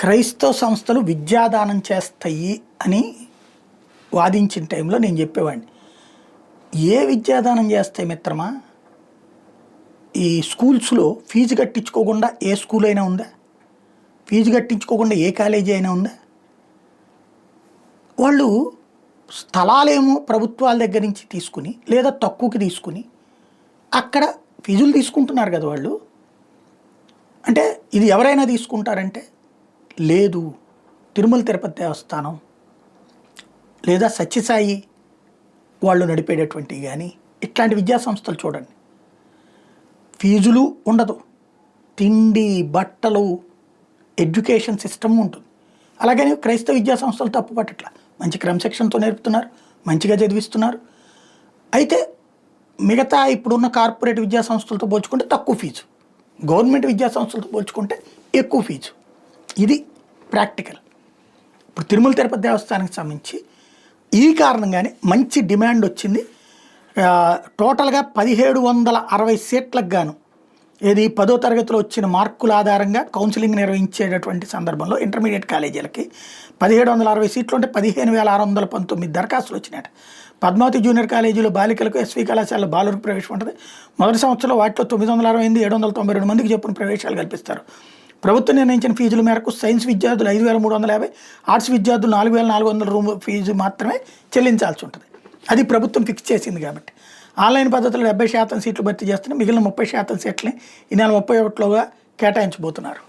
క్రైస్తవ సంస్థలు విద్యాదానం చేస్తాయి అని వాదించిన టైంలో నేను చెప్పేవాడిని. ఏ విద్యాదానం చేస్తాయి మిత్రమా? ఈ స్కూల్స్లో ఫీజు కట్టించుకోకుండా ఏ స్కూల్ అయినా ఉందా? ఫీజు కట్టించుకోకుండా ఏ కాలేజీ అయినా ఉందా? వాళ్ళు స్థలాలేమో ప్రభుత్వాల దగ్గర నుంచి తీసుకుని లేదా తక్కువకి తీసుకుని అక్కడ ఫీజులు తీసుకుంటున్నారు కదా వాళ్ళు. అంటే ఇది ఎవరైనా తీసుకుంటారంటే లేదు. తిరుమల తిరుపతి దేవస్థానం లేదా సత్యసాయి వాళ్ళు నడిపేటటువంటివి కానీ ఇట్లాంటి విద్యా సంస్థలు చూడండి, ఫీజులు ఉండదు, తిండి బట్టలు ఎడ్యుకేషన్ సిస్టమ్ ఉంటుంది. అలాగని క్రైస్తవ విద్యా సంస్థలు తప్పు పట్టట్లా, మంచి క్రమశిక్షణతో నేర్పుతున్నారు, మంచిగా చదివిస్తున్నారు. అయితే మిగతా ఇప్పుడున్న కార్పొరేట్ విద్యా సంస్థలతో పోల్చుకుంటే తక్కువ ఫీజు, గవర్నమెంట్ విద్యా సంస్థలతో పోల్చుకుంటే ఎక్కువ ఫీజు. ఇది ప్రాక్టికల్. ఇప్పుడు తిరుమల తిరుపతి దేవస్థానానికి సంబంధించి ఈ కారణంగానే మంచి డిమాండ్ వచ్చింది. టోటల్గా 1760 సీట్లకు గాను ఏది 10వ తరగతిలో వచ్చిన మార్కుల ఆధారంగా కౌన్సిలింగ్ నిర్వహించేటటువంటి సందర్భంలో ఇంటర్మీడియట్ కాలేజీలకి 1760 సీట్లు ఉంటే 15,619 దరఖాస్తులు వచ్చినాయట. పద్మావతి జూనియర్ కాలేజీలో బాలికలకు, ఎస్వి కళాశాలలో బాలురకు ప్రవేశం ఉంటుంది. మొదటి సంవత్సరంలో వాటిలో 968, 792 మందికి చొప్పున ప్రవేశాలు కల్పిస్తారు. ప్రభుత్వం నిర్ణయించిన ఫీజుల మేరకు సైన్స్ విద్యార్థులు 5,350, ఆర్ట్స్ విద్యార్థులు 4,400 రూమ్ ఫీజు మాత్రమే చెల్లించాల్సి ఉంటుంది. అది ప్రభుత్వం ఫిక్స్ చేసింది కాబట్టి. ఆన్లైన్ పద్ధతిలో 70% సీట్లు భర్తీ చేస్తున్న మిగిలిన 30% సీట్లని ఈ నెల 31లోగా కేటాయించబోతున్నారు.